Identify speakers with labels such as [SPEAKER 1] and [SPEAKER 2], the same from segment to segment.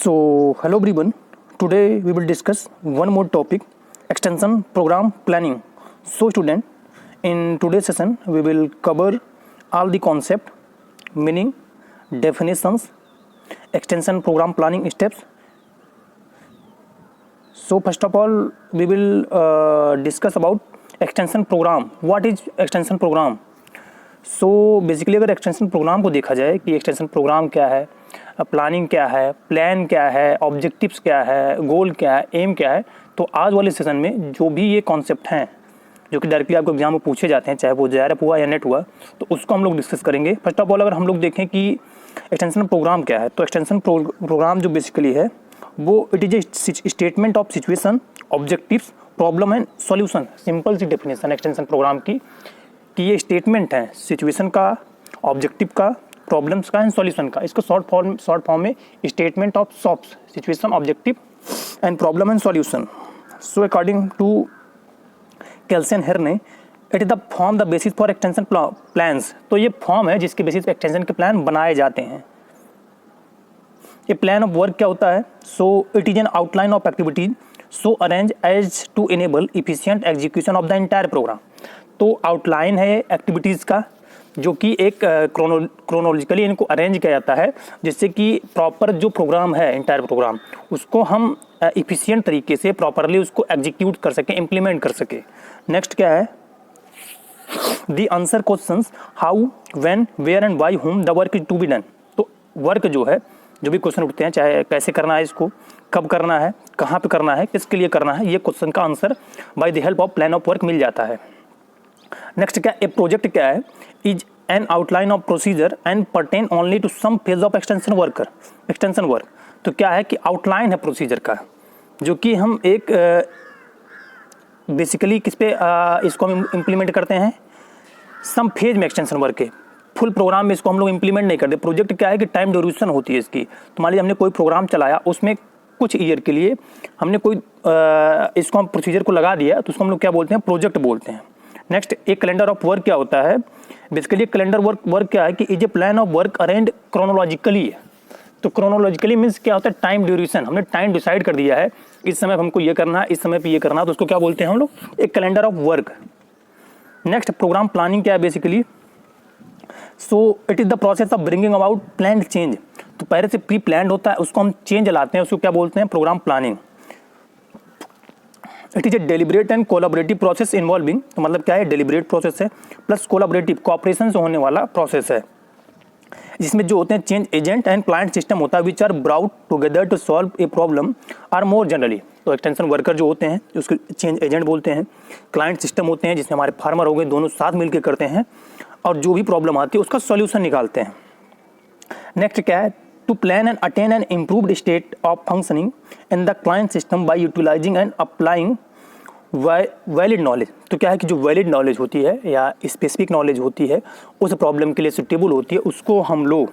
[SPEAKER 1] So, hello everyone. Today we will discuss one more topic, extension program planning. So, student, in today's session we will cover all the concept, meaning, definitions, extension program planning steps. So, first of all, we will discuss about extension program. What is extension program? So basically अगर extension programme को देखा जाए कि extension programme क्या है, planning क्या है, plan क्या है, ऑब्जेक्टिव्स क्या है, गोल क्या है, एम क्या है, तो आज वाले सेशन में जो भी ये कॉन्सेप्ट हैं जो कि डायरेक्टली आपको एग्जाम में पूछे जाते हैं, चाहे वो JRF हुआ या नेट हुआ, तो उसको हम लोग डिस्कस करेंगे. फर्स्ट ऑफ ऑल अगर हम लोग देखें कि एक्सटेंशन प्रोग्राम क्या है, तो एक्सटेंशन प्रोग्राम जो बेसिकली है वो it is a statement of situation, objectives, problem and solution. Simple सी डेफिनेशन एक्सटेंशन प्रोग्राम की कि ये स्टेटमेंट है सिचुएशन का, ऑब्जेक्टिव का, प्रॉब्लम्स का एंड सॉल्यूशन का. इसको शॉर्ट फॉर्म में statement of SOPS, situation, objective and problem and solution. So according to Kelsen Hearne, it is the form the basis for extension plans. तो ये form है जिसके बेसिस पे एक्सटेंशन के प्लान बनाए जाते हैं. ये प्लान ऑफ वर्क क्या होता है? So it is an outline of activities so arranged as to enable efficient execution of the entire programme. तो आउटलाइन है एक्टिविटीज़ का जो कि एक क्रोनोलॉजिकली इनको अरेंज किया जाता है जिससे कि प्रॉपर जो प्रोग्राम है, एंटायर प्रोग्राम, उसको हम इफिशिएंट तरीके से प्रॉपरली उसको एग्जीक्यूट कर सकें, इम्प्लीमेंट कर सकें. नेक्स्ट क्या है? The answer questions how, when, where and why, whom the work is to be done. तो वर्क जो है, जो भी क्वेश्चन उठते हैं, चाहे कैसे करना है इसको, कब करना है, कहाँ पे करना है, किसके लिए करना है, ये क्वेश्चन का answer by the help of plan of work मिल जाता है. नेक्स्ट क्या? ए प्रोजेक्ट क्या है? Is an outline of procedure and pertain only to some phase of extension work. तो क्या है कि आउटलाइन है प्रोसीजर का जो कि हम एक बेसिकली किस पे इसको हम इम्प्लीमेंट करते हैं, सम फेज में एक्सटेंशन वर्क के. फुल प्रोग्राम में इसको हम लोग इम्प्लीमेंट नहीं करते. प्रोजेक्ट क्या है कि टाइम ड्यूरेशन होती है इसकी. तो मान लीजिए हमने कोई प्रोग्राम चलाया, उसमें कुछ ईयर के लिए हमने कोई इसको हम प्रोसीजर को लगा दिया, तो उसको हम लोग क्या बोलते हैं? प्रोजेक्ट बोलते हैं. नेक्स्ट, एक कैलेंडर ऑफ वर्क क्या होता है? बेसिकली कैलेंडर वर्क क्या है कि is a plan of work arrange chronologically है. तो क्रोनोलॉजिकली मीन्स क्या होता है? Time duration. हमने टाइम डिसाइड कर दिया है, इस समय हमको ये करना है, इस समय पे ये करना है, तो उसको क्या बोलते हैं हम लोग? एक calendar of work. Next, programme planning क्या है basically? So it is the process of bringing about planned change. तो पहले से प्री प्लान्ड होता है, उसको हम चेंज लाते हैं, उसको क्या बोलते हैं? Programme planning. It is a deliberate and collaborative process involving. तो मतलब क्या है? डेलिब्रेट प्रोसेस है प्लस कोलाबरेटिव, कोऑपरेशन से होने वाला प्रोसेस है, जिसमें जो होते हैं change agent and client system होता है which are brought together to solve a problem or more generally. तो एक्सटेंशन वर्कर जो होते हैं उसको चेंज एजेंट बोलते हैं. क्लाइंट सिस्टम होते हैं जिसमें हमारे फार्मर हो गए, दोनों साथ मिलकर करते हैं और जो भी प्रॉब्लम आती है उसका सॉल्यूशन निकालते हैं. नेक्स्ट क्या है? To plan and attain an improved state of functioning in the client system by utilising and applying valid knowledge. तो क्या है कि जो वैलिड नॉलेज होती है या स्पेसिफिक नॉलेज होती है उस प्रॉब्लम के लिए सुटेबल होती है, उसको हम लोग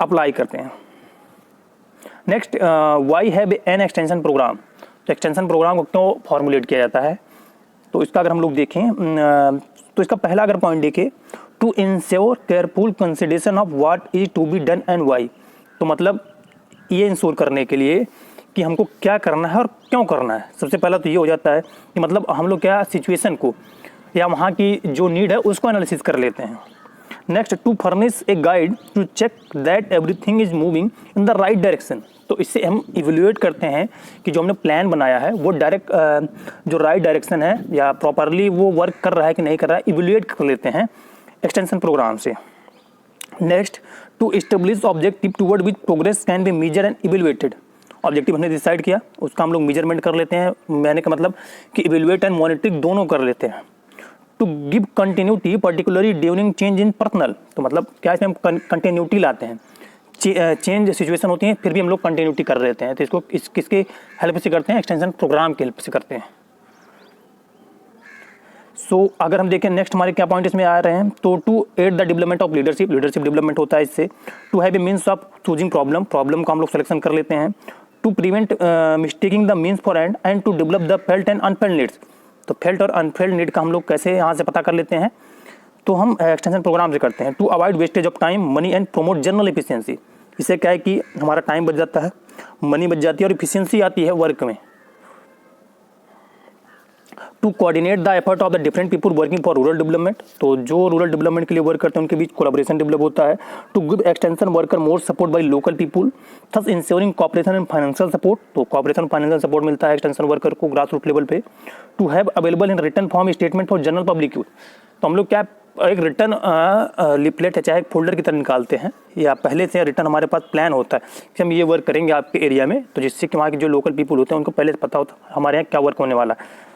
[SPEAKER 1] अप्लाई करते हैं. Next, why have an extension programme. तो एक्सटेंशन प्रोग्राम को क्यों फॉर्मुलेट किया जाता है? तो इसका अगर हम लोग देखें तो इसका पहला अगर पॉइंट देखें, to ensure careful consideration of what is to be done and why. तो मतलब ये इंश्योर करने के लिए कि हमको क्या करना है और क्यों करना है. सबसे पहला तो ये हो जाता है कि मतलब हम लोग क्या सिचुएशन को या वहाँ की जो नीड है उसको एनालिसिस कर लेते हैं. Next, to furnish a guide to check that everything is moving in the right direction. तो इससे हम इवेल्युएट करते हैं कि जो हमने प्लान बनाया है वो डायरेक्ट जो राइट डायरेक्शन है या प्रॉपरली वो वर्क कर रहा है कि नहीं कर रहा है, इवेल्युएट कर लेते हैं एक्सटेंशन प्रोग्राम से. Next, to establish objective toward which progress can be measure and evaluated. Objective हमने डिसाइड किया, उसका हम लोग मेजरमेंट कर लेते हैं. मैंने का मतलब कि इवेल्युएट एंड मॉनिटरिंग दोनों कर लेते हैं. To give continuity particularly during change in personnel. तो मतलब क्या इसमें हम कंटिन्यूटी लाते हैं. चेंज सिचुएशन होती है फिर भी हम लोग कंटिन्यूटी कर लेते हैं. तो इसको किसके हेल्प से करते हैं? एक्सटेंशन प्रोग्राम की हेल्प से करते हैं. सो अगर हम देखें नेक्स्ट हमारे क्या पॉइंट इसमें आ रहे हैं, तो to add the development of leadership development होता है इससे. To have a means of choosing problem को हम लोग सिलेक्शन कर लेते हैं. To prevent mistaking the means for end to develop the felt and unfelt needs. तो फेल्ट और अनफेल्ड नीड का हम लोग कैसे यहाँ से पता कर लेते हैं? तो हम एक्सटेंशन प्रोग्राम से करते हैं. To avoid wastage of time, money and promote general efficiency. इससे क्या है कि हमारा टाइम बच जाता है मनी बच जाती है और इफिशियंसी आती है वर्क में। To coordinate the effort of the different people working for rural development, तो जो रूरल डेवलपमेंट के लिए वर्क करते हैं उनके बीच कोलैबोरेशन डेवलप होता है। To give extension worker more support by local people, thus ensuring cooperation and financial support, तो कोऑपरेशन फाइनेंशियल सपोर्ट मिलता है एक्सटेंशन वर्कर को ग्रास रूट लेवल पे। To have available in written form statement for general public use, तो हम लोग क्या एक रिटर्न लिपलेट है चाहे एक फोल्डर की तरह निकालते हैं, या पहले से रिटर्न हमारे पास प्लान होता है कि हम ये वर्क करेंगे आपके एरिया में, तो जिससे कि वहाँ के जो लोकल पीपल होते हैं उनको पहले से पता होता है हमारे यहाँ क्या वर्क होने वाला है।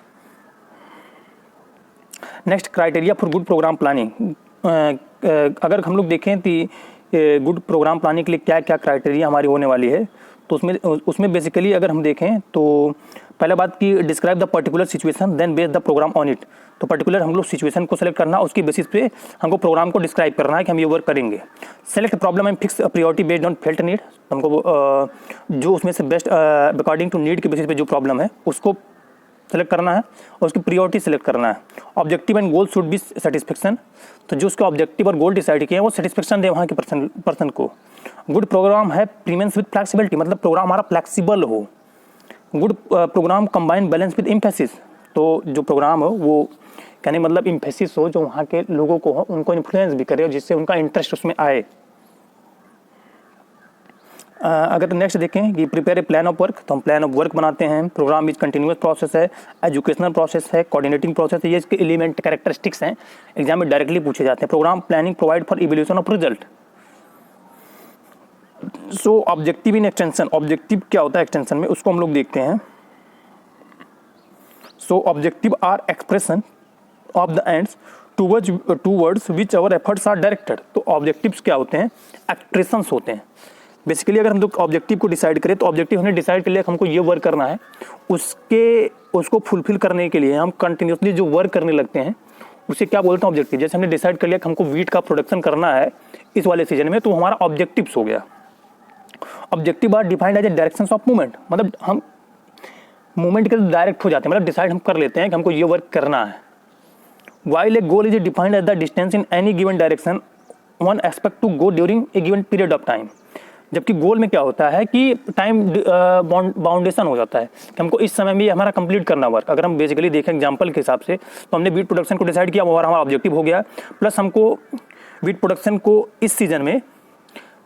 [SPEAKER 1] Next, criteria for good programme planning. अगर हम लोग देखें कि गुड प्रोग्राम प्लानिंग के लिए क्या क्या क्राइटेरिया हमारी होने वाली है, तो उसमें बेसिकली अगर हम देखें तो पहले बात की describe the particular situation then base the programme on it, तो पर्टिकुलर हम लोग सिचुएशन को सेलेक्ट करना, उसकी बेसिस पे हमको प्रोग्राम को डिस्क्राइब करना है कि हम ये वर्क करेंगे। Select problem and fix priority based on felt need, हमको जो उसमें से बेस्ट अकॉर्डिंग टू नीड के बेसिस पे जो प्रॉब्लम है उसको सेलेक्ट करना है और उसकी प्रियोरिटी सेलेक्ट करना है। Objective and goal should be satisfaction, तो जो उसके ऑब्जेक्टिव और गोल डिसाइड किए हैं वो सेटिस्फेक्शन दे वहाँ के पर्सन को। गुड प्रोग्राम है प्रीमेंस विद फ्लेक्सिबिलिटी, मतलब प्रोग्राम हमारा फ्लेक्सिबल हो। Good programme combine balance with emphasis, तो जो प्रोग्राम हो वो कहने मतलब इम्फेसिस हो, जो वहाँ के लोगों को हो उनको इन्फ्लुएंस भी करे और जिससे उनका इंटरेस्ट उसमें आए। अगर नेक्स्ट देखें कि prepare a plan of work, तो हम प्लान ऑफ वर्क बनाते हैं। प्रोग्राम विच कंटिन्यूस प्रोसेस है, एजुकेशनल प्रोसेस है, कोऑर्डिनेटिंग प्रोसेस है, ये इसके एलिमेंट कैरेक्टरिस्टिक्स हैं, एग्जाम में डायरेक्टली पूछे जाते हैं। Programme planning provide for evaluation of result. So objective in extension, objective क्या होता है एक्सटेंशन में उसको हम लोग देखते हैं। So objectives are expression of the ends towards which our efforts are directed, तो ऑब्जेक्टिव्स क्या होते हैं, एक्सप्रेशंस होते हैं। बेसिकली अगर हम लोग ऑब्जेक्टिव को डिसाइड करें तो ऑब्जेक्टिव हमने डिसाइड कर लिया कि हमको ये वर्क करना है, उसको फुलफिल करने के लिए हम कंटिन्यूसली जो वर्क करने लगते हैं उसे क्या बोलते हैं ऑब्जेक्टिव। जैसे हमने डिसाइड कर लिया कि हमको वीट का प्रोडक्शन करना है इस वाले सीजन में, तो हमारा ऑब्जेक्टिव्स हो गया। Objective are defined as a directions of movement, मतलब हम मूवमेंट के डायरेक्ट हो जाते हैं, मतलब डिसाइड हम कर लेते हैं कि हमको ये वर्क करना है। While a goal is defined as the distance in any given direction one expect to go during a given period of time, जबकि गोल में क्या होता है कि टाइम बाउंडेशन हो जाता है कि हमको इस समय में हमारा कंप्लीट करना वर्क। अगर हम बेसिकली देखें एग्जांपल के हिसाब से तो हमने वीट प्रोडक्शन को डिसाइड किया, वो हमारा ऑब्जेक्टिव हो गया, प्लस हमको वीट प्रोडक्शन को इस सीजन में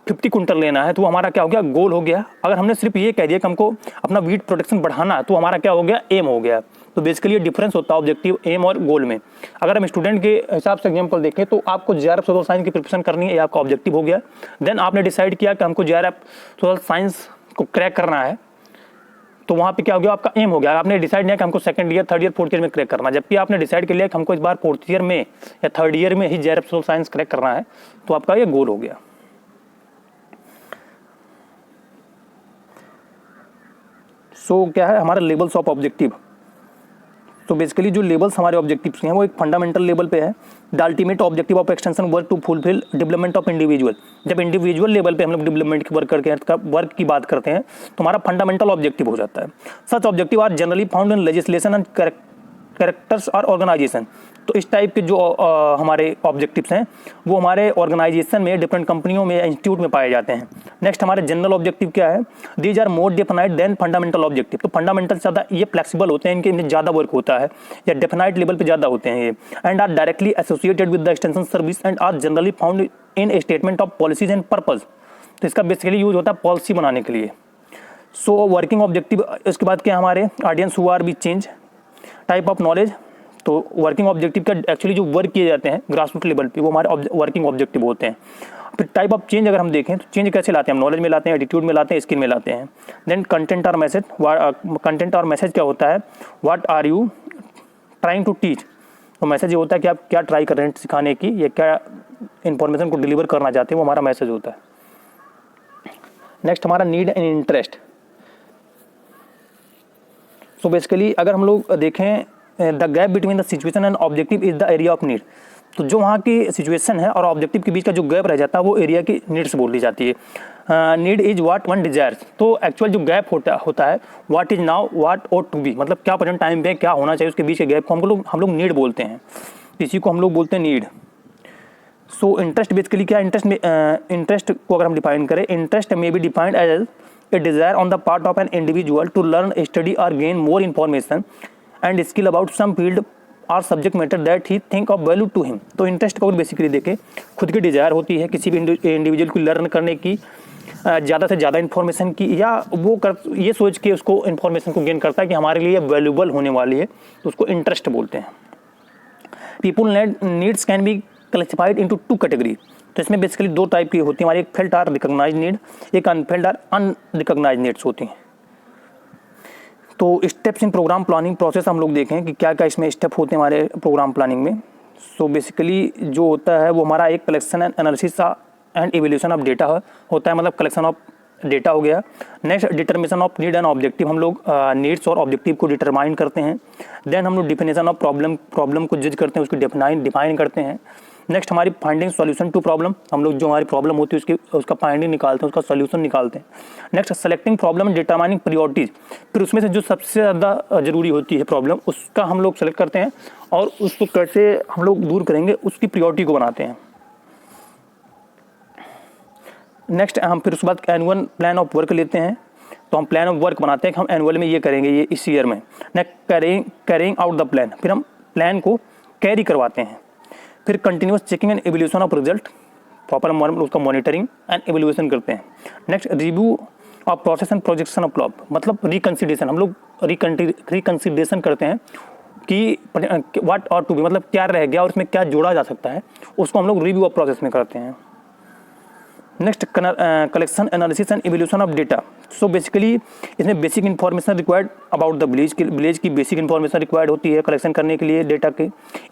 [SPEAKER 1] 50 कुंटल लेना है, तो हमारा क्या हो गया, गोल हो गया। अगर हमने सिर्फ ये कह दिया कि हमको अपना वीट प्रोडक्शन बढ़ाना है, तो हमारा क्या हो गया, एम हो गया। तो बेसिकली ये डिफरेंस होता है ऑब्जेक्टिव, एम और गोल में। अगर हम स्टूडेंट के हिसाब से एग्जाम्पल देखें तो आपको जेआरएफ सोशल साइंस की प्रिपरेशन करनी है, ये आपका ऑब्जेक्टिव हो गया। देन आपने डिसाइड किया कि हमको जेआरएफ सोशल साइंस को क्रैक करना है, तो वहाँ पे क्या हो गया, आपका एम हो गया। आपने डिसाइड किया कि हमको second year, third year, fourth year में क्रैक करना है, जबकि आपने डिसाइड कर लिया कि हमको इस बार फोर्थ ईयर में या थर्ड ईयर में ही जेआरएफ सोशल साइंस क्रैक करना है, तो आपका ये गोल हो गया। सो क्या है हमारा लेवल्स ऑफ ऑब्जेक्टिव। तो बेसिकली जो लेवल्स हमारे ऑब्जेक्टिव्स हैं वो एक फंडामेंटल लेवल पे है। The ultimate objective of extension work to fulfil development of individual, जब इंडिविजुअल लेवल पे हम लोग डेवलपमेंट की वर्क की बात करते हैं तो हमारा फंडामेंटल ऑब्जेक्टिव हो जाता है। Such objective are generally found in legislation and characters और ऑर्गेनाइजेशन, तो इस टाइप के जो हमारे ऑब्जेक्टिव्स हैं वो हमारे ऑर्गेनाइजेशन में, डिफरेंट कंपनियों में, इंस्टीट्यूट में पाए जाते हैं। नेक्स्ट हमारे जनरल ऑब्जेक्टिव क्या है, these are more definite than fundamental objective, तो फंडामेंटल ज़्यादा ये फ्लेक्सिबल होते हैं, इनके ज़्यादा वर्क होता है या डेफिनाइट लेवल पे ज़्यादा होते हैं ये, and are directly associated with the extension service and are generally found in a statement of policies and purpose, तो इसका बेसिकली यूज होता है पॉलिसी बनाने के लिए। सो वर्किंग ऑब्जेक्टिव, इसके बाद क्या हमारे audience who R B change, type of knowledge, तो वर्किंग ऑब्जेक्टिव का एक्चुअली जो वर्क किए जाते हैं ग्रास रूट लेवल पे वो हमारे वर्किंग ऑब्जेक्टिव होते हैं। फिर टाइप ऑफ चेंज अगर हम देखें तो चेंज कैसे लाते हैं हम, नॉलेज में लाते हैं, एटीट्यूड में लाते हैं, स्किल में लाते हैं। देन कंटेंट और मैसेज, कंटेंट और मैसेज क्या होता है, what are you trying to teach, तो मैसेज ये होता है कि आप क्या ट्राई कर रहे हैं सिखाने की या क्या इन्फॉर्मेशन को डिलीवर करना चाहते हैं, वो हमारा मैसेज होता है। नेक्स्ट हमारा need and interest. So basically अगर हम लोग देखें the gap between the situation and objective is the area of need, तो जो वहाँ की सिचुएशन है और ऑब्जेक्टिव के बीच का जो गैप रह जाता है वो एरिया की नीड्स बोली जाती है। Need is what one desires, तो एक्चुअल जो गैप होता है what is now what ought to be, मतलब क्या प्रेजेंट टाइम पे क्या होना चाहिए उसके बीच के गैप को हम लोग नीड बोलते हैं, इसी को हम लोग बोलते हैं नीड। सो इंटरेस्ट बेसिकली क्या, इंटरेस्ट को अगर हम डिफाइन करें, इंटरेस्ट में be defined as a desire on the part of an individual to learn, study और gain more information and skill about some field और subject matter that he think of value to him. तो interest को basically देखें, खुद की desire होती है किसी भी इंडिविजुअल को लर्न करने की, ज़्यादा से ज़्यादा इन्फॉर्मेशन की, या वो ये सोच के उसको इन्फॉर्मेशन को गेन करता है कि हमारे लिए वैल्यूबल होने वाली है, तो उसको इंटरेस्ट बोलते हैं। People needs can be classified into 2 category. तो इसमें बेसिकली 2 टाइप की होती है हमारी, एक फेल्ट और रिकॉग्नाइज नीड, एक अनफेल्ट और अनरिकॉग्नाइज नीड्स होती हैं। तो steps in programme planning process हम लोग देखें कि क्या क्या इसमें स्टेप होते हैं हमारे प्रोग्राम प्लानिंग में। सो बेसिकली जो होता है वो हमारा एक collection and analysis and evaluation of data होता है, मतलब कलेक्शन ऑफ डेटा हो गया। Next determination of need and objective, हम लोग नीड्स और ऑब्जेक्टिव को डिटरमाइन करते हैं। देन हम लोग डिफिनेशन ऑफ प्रॉब्लम को जज करते हैं, उसको डिफाइन करते हैं। नेक्स्ट हमारी फाइंडिंग सॉल्यूशन टू प्रॉब्लम, हम लोग जो हमारी प्रॉब्लम होती है उसका फाइंडिंग निकालते हैं, उसका सॉल्यूशन निकालते हैं। Next selecting problem determining priorities, फिर उसमें से जो सबसे ज़्यादा जरूरी होती है प्रॉब्लम उसका हम लोग सेलेक्ट करते हैं और उसको कैसे हम लोग दूर करेंगे उसकी प्रायोरिटी को बनाते हैं। नेक्स्ट हम फिर उसके बाद एनुअल प्लान ऑफ वर्क लेते हैं, तो हम प्लान ऑफ वर्क बनाते हैं कि हम एनुअल में ये करेंगे, ये इस ईयर में। Next carrying out the plan, फिर हम प्लान को कैरी करवाते हैं। फिर continuous checking and evolution of result, proper हम उसका मॉनिटरिंग एंड एवल्यूशन करते हैं। Next review of process and projection of plop, मतलब रिकन्सिडरेशन, हम लोग रिकन्सिडरेशन करते हैं कि व्हाट और टू बी, मतलब क्या रह गया और उसमें क्या जोड़ा जा सकता है, उसको हम लोग रिव्यू ऑफ प्रोसेस में करते हैं। Next collection analysis and evolution of data. So basically इसमें basic information required about the village की बेसिक इन्फॉर्मेशन रिक्वायर्ड होती है कलेक्शन करने के लिए डेटा के।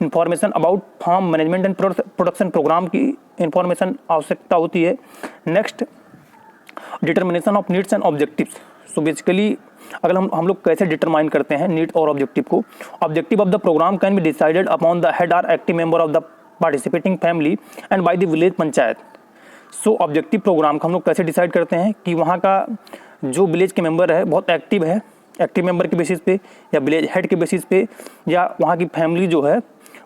[SPEAKER 1] Information about farm management and production programme की इन्फॉर्मेशन आवश्यकता होती है। Next determination of needs and objectives. So basically अगर हम लोग कैसे डिटरमाइन करते हैं नीड और ऑब्जेक्टिव को, objective of the programme can be decided upon the head और active member of the participating family and by the village panchayat. So objective programme को हम लोग कैसे डिसाइड करते हैं कि वहाँ का जो विलेज के मेंबर है बहुत एक्टिव है, एक्टिव मेंबर के बेसिस पे या विलेज हेड के बेसिस पे, या वहाँ की फैमिली जो है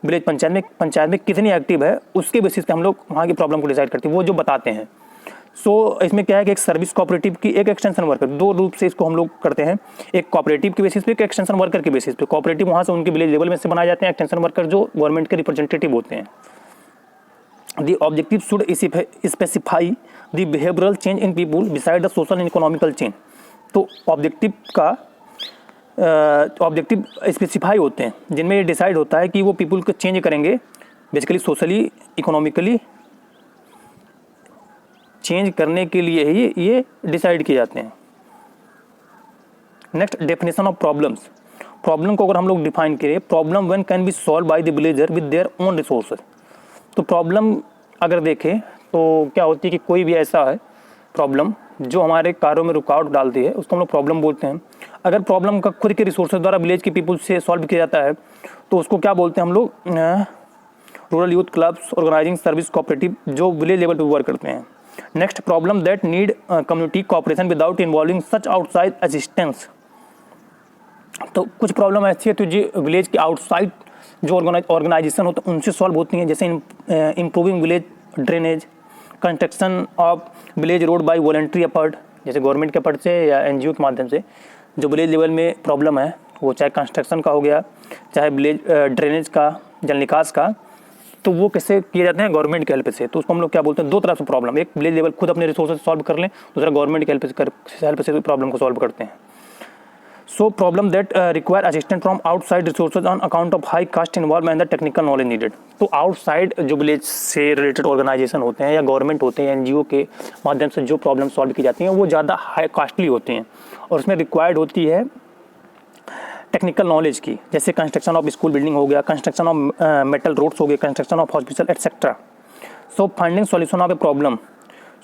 [SPEAKER 1] विलेज पंचायत में कितनी एक्टिव है, उसके बेसिस पे हम लोग वहाँ की प्रॉब्लम को डिसाइड करते हैं, वो जो बताते हैं। सो इसमें क्या है कि एक सर्विस कोऑपरेटिव की एक एक्सटेंशन वर्कर, 2 रूप से इसको हम लोग करते हैं, एक कोऑपरेटिव के बेसिस पे, एक एक्सटेंशन वर्कर के बेसिस पे। कोऑपरेटिव वहाँ से उनके विलेज लेवल में से बनाए जाते हैं, एक्सटेंशन वर्कर जो गवर्नमेंट के रिप्रेजेंटेटिव होते हैं। The objective should specify the behavioral change in people beside the social and economical change। तो ऑब्जेक्टिव स्पेसिफाई होते हैं जिनमें ये डिसाइड होता है कि वो पीपल को चेंज करेंगे, बेसिकली सोशली इकोनॉमिकली चेंज करने के लिए ही ये डिसाइड किए जाते हैं। Next definition of problems. Problem को अगर हम लोग डिफाइन करें, problem when can be solve by the villager with their own resources. तो प्रॉब्लम अगर देखें तो क्या होती है कि कोई भी ऐसा है प्रॉब्लम जो हमारे कार्यों में रुकावट डालती है, उसको हम लोग प्रॉब्लम बोलते हैं। अगर प्रॉब्लम का खुद के रिसोर्सेज द्वारा विलेज के पीपल से सॉल्व किया जाता है तो उसको क्या बोलते हैं हम लोग, rural youth clubs organising service cooperative, जो विलेज लेवल पर वर्क करते हैं। Next problem that need community cooperation without involving such outside assistance. तो कुछ प्रॉब्लम ऐसी है तो जो विलेज के आउटसाइड जो ऑर्गेनाइजेशन होते हैं उनसे सॉल्व होती हैं, जैसे improving village drainage, construction of village road by voluntary effort, जैसे गवर्नमेंट के एफर्ट से या एनजीओ के माध्यम से जो विलेज लेवल में प्रॉब्लम है, वो चाहे कंस्ट्रक्शन का हो गया, चाहे विलेज ड्रेनेज का, जल निकास का, तो वो कैसे किए जाते हैं गवर्नमेंट के हेल्प से। तो उसको हम लोग क्या बोलते हैं, 2 तरह से प्रॉब्लम, एक विलेज लेवल खुद अपने रिसोर्सेज सॉल्व कर लें, दूसरा गवर्नमेंट के हेल्प से प्रॉब्लम को सॉल्व करते हैं। So problem that require assistance from outside resources on account of high cost involved and the technical knowledge needed। तो आउटसाइड जो विलेज से रिलेटेड ऑर्गेनाइजेशन होते हैं या गवर्नमेंट होते हैं, एनजीओ के माध्यम से जो प्रॉब्लम सॉल्व की जाती हैं वो ज़्यादा हाई कॉस्टली होती हैं और उसमें रिक्वायर्ड होती है टेक्निकल नॉलेज की, जैसे कंस्ट्रक्शन ऑफ स्कूल बिल्डिंग हो गया, कंस्ट्रक्शन ऑफ मेटल रोड्स हो गए, construction of hospital etcetera. So finding solution of a problem.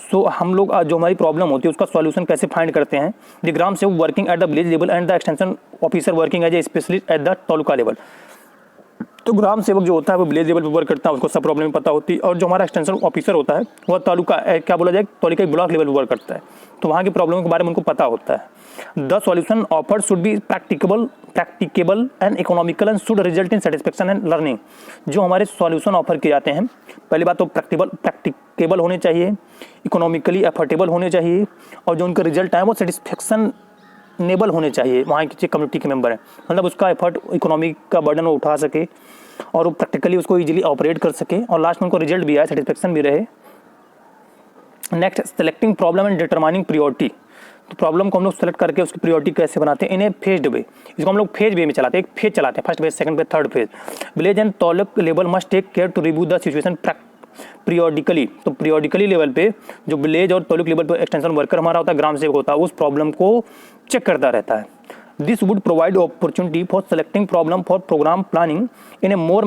[SPEAKER 1] So हम लोग जो हमारी प्रॉब्लम होती है उसका सॉल्यूशन कैसे फाइंड करते हैं। The gram sevak working at the village level and the extension officer working as a specialist at the taluka level. तो ग्राम सेवक जो होता है वो विलेज लेवल पर वर्क करता है, उसको सब प्रॉब्लम पता होती है। और जो हमारा एक्सटेंशन ऑफिसर होता है वह तालुका क्या बोला जाए तालुका ब्लॉक लेवल पर वर्क करता है, तो वहाँ की प्रॉब्लम के बारे में उनको पता होता है। The solution offered should be practicable and economical and should result in satisfaction and learning. जो हमारे सॉल्यूशन ऑफर किए जाते हैं, पहली बात तो प्रैक्टिकेबल होने चाहिए, इकोनॉमिकली एफर्टेबल होने चाहिए, और जो उनके रिजल्ट है वो सेटिस्फेक्शन नेबल होने चाहिए वहाँ के कम्युनिटी के मेंबर हैं, मतलब उसका एफर्ट इकोनॉमी का बर्डन वो उठा सके और वो प्रैक्टिकली उसको इजीली ऑपरेट कर सके, और लास्ट में उनको रिजल्ट भी आए, सेटिस्फेक्शन भी रहे। Next, selecting problem and determining priority. तो प्रॉब्लम को हम लोग सेलेक्ट करके उसकी प्रियोरिटी कैसे बनाते हैं, इन्हें फेज्ड वे, इसको हम लोग फेज वे में चलाते हैं, एक फेज चलाते हैं, first phase, second phase, third phase. Village and taluk level must take care to review the situation periodically. तो पीरियोडिकली लेवल पे जो विलेज और तालुक लेवल पे एक्सटेंशन वर्कर हमारा होता है, ग्राम सेवक होता है, उस प्रॉब्लम को चेक करता रहता है। This would provide opportunity for selecting problem for programme planning in a more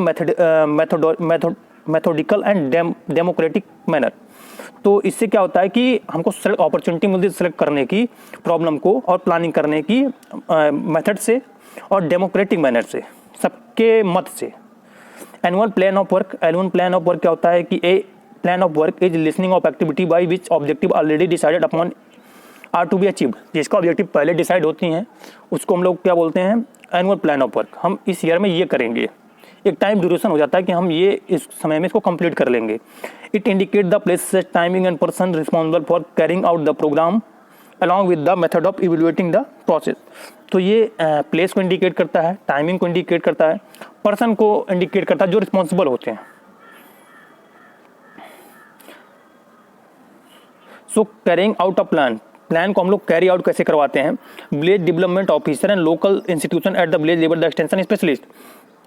[SPEAKER 1] methodical and democratic manner. तो इससे क्या होता है कि हमको अपॉर्चुनिटी मिलती है सेलेक्ट करने की प्रॉब्लम को और प्लानिंग करने की मेथड से और डेमोक्रेटिक मैनर से, सबके मत से। एनुअल प्लान ऑफ वर्क क्या होता है कि a plan of work is listening of activity by which objective already decided upon are to be achieved. जिसका ऑब्जेक्टिव पहले डिसाइड होती हैं उसको हम लोग क्या बोलते हैं, एनुअल प्लान ऑफ वर्क। हम इस ईयर में ये करेंगे, एक टाइम ड्यूरेशन हो जाता है कि हम ये इस समय में इसको कंप्लीट कर लेंगे। It indicate the place, timing and person responsible for carrying out the programme along with the method of evaluating the process. तो ये प्लेस को इंडिकेट करता है, टाइमिंग को इंडिकेट करता है, पर्सन को इंडिकेट करता है जो रिस्पॉन्सिबल होते हैं। सो कैरिंग आउट अ प्लान को हम लोग कैरी आउट कैसे करवाते हैं, village development officer and local institution eight the village level the extension specialist.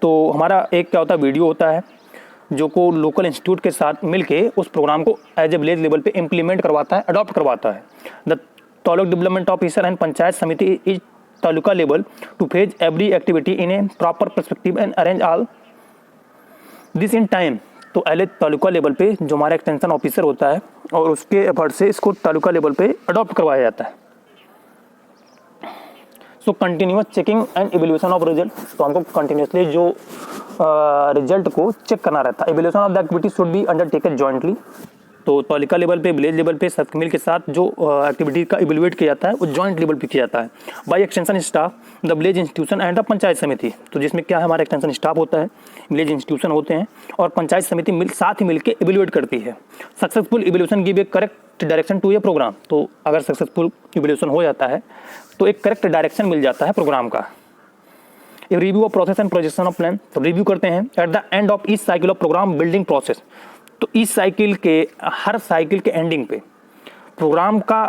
[SPEAKER 1] तो हमारा एक क्या होता है, वीडियो होता है जो को लोकल इंस्टीट्यूट के साथ मिलके उस प्रोग्राम को एज ए विलेज लेवल पे इम्प्लीमेंट करवाता है, अडॉप्ट करवाता है। The taluk development officer and panchayat samiti is taluka level to phase every activity in a proper perspective and arrange all this in time. तो पहले तालुका लेवल पे जो हमारा एक्सटेंशन ऑफिसर होता है और उसके एफर्ट से इसको तालुका लेवल पे अडॉप्ट करवाया जाता है। So continuous checking and evaluation of result. तो हमको कंटिन्यूसली जो रिजल्ट को चेक करना रहता है। Evaluation of the activity should be undertaken jointly. तो तालुका लेवल पे, विलेज लेवल पे, सब मिल के साथ जो एक्टिविटी का इवैल्यूएट किया जाता है वो जॉइंट लेवल पे किया जाता है by extension staff, the village institution and the panchayat samiti. तो जिसमें क्या है, हमारा एक्सटेंशन स्टाफ होता है, विलेज इंस्टीट्यूशन होते हैं और पंचायत समिति साथ ही मिलकर इवैल्यूएट करती है। Successful evaluation give a correct direction to a programme. तो अगर सक्सेसफुल इवैल्यूएशन हो जाता है तो एक करेक्ट डायरेक्शन मिल जाता है प्रोग्राम का। A review of process and projection of plan. तो रिव्यू करते हैं at the end of each cycle of programme building process. तो इस साइकिल के, हर साइकिल के एंडिंग पे प्रोग्राम का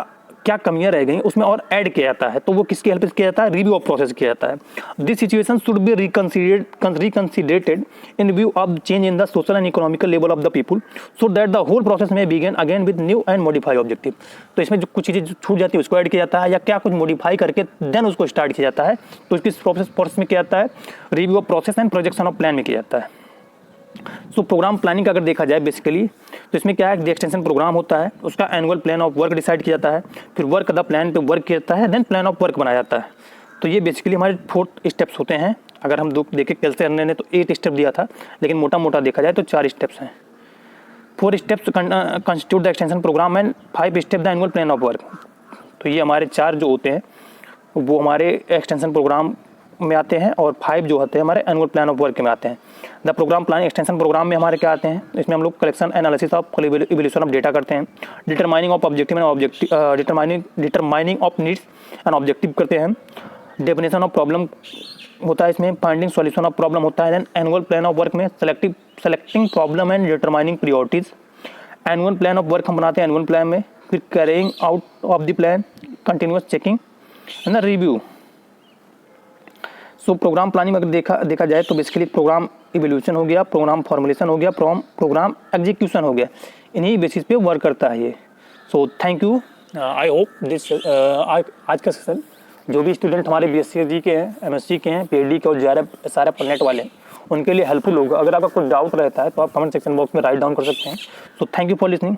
[SPEAKER 1] क्या कमियां रह गई उसमें और ऐड किया जाता है। तो वो किसकी हेल्प से किया जाता है, रिव्यू ऑफ प्रोसेस किया जाता है। This situation should be reconsiderated in view of change in the social and economical level of the people so that the whole process में begin again with new and modify objective. तो इसमें जो कुछ चीज़ें छूट जाती है उसको ऐड किया जाता है या क्या कुछ मॉडिफाई करके देन उसको स्टार्ट किया जाता है। तो इसकी प्रोसेस में किया जाता है, review of process and projection of plan में किया जाता है। सो प्रोग्राम प्लानिंग का अगर देखा जाए बेसिकली तो इसमें क्या है, जो एक्सटेंशन प्रोग्राम होता है उसका annual plan of work decide किया जाता है, फिर वर्क द प्लान पे वर्क किया जाता है, देन प्लान ऑफ वर्क बनाया जाता है। तो ये बेसिकली हमारे 4 स्टेप्स होते हैं। अगर हम देखें कैसे ने तो 8 स्टेप दिया था, लेकिन मोटा मोटा देखा जाए तो 4 स्टेप्स हैं। 4 steps constitute the extension programme and 5 step the annual plan of work. तो ये हमारे 4 जो होते हैं वो हमारे एक्सटेंशन प्रोग्राम में आते हैं और 5 जो होते हैं हमारे एनुअल प्लान ऑफ वर्क में आते हैं। The programme planning extension programme में हमारे क्या आते हैं, इसमें हम लोग collection analysis of evaluation of data करते हैं, determining of objective and determining of needs and objective करते हैं, डेफिनेशन ऑफ प्रॉब्लम होता है, इसमें फाइंडिंग सॉल्यूशन ऑफ प्रॉब्लम होता है, then annual plan of work में selecting problem and determining priorities. Annual plan of work हम बनाते हैं एनुअल प्लान में, फिर carrying out of the plan, continuous checking and review. So program planning अगर देखा जाए तो बेसिकली प्रोग्राम इवैल्यूएशन हो गया, प्रोग्राम फॉर्मुलेशन हो गया, प्रोग्राम एग्जीक्यूशन हो गया, इन्हीं बेसिस पे वर्क करता है ये। So thank you. I hope this आज का सेशन जो भी स्टूडेंट हमारे BSc के हैं, MSc के हैं, PhD के और JRF SRF नेट वाले हैं उनके लिए हेल्पफुल होगा। अगर आपका कोई डाउट रहता है तो आप कमेंट सेक्शन बॉक्स में राइट डाउन कर सकते हैं। So thank you for listening.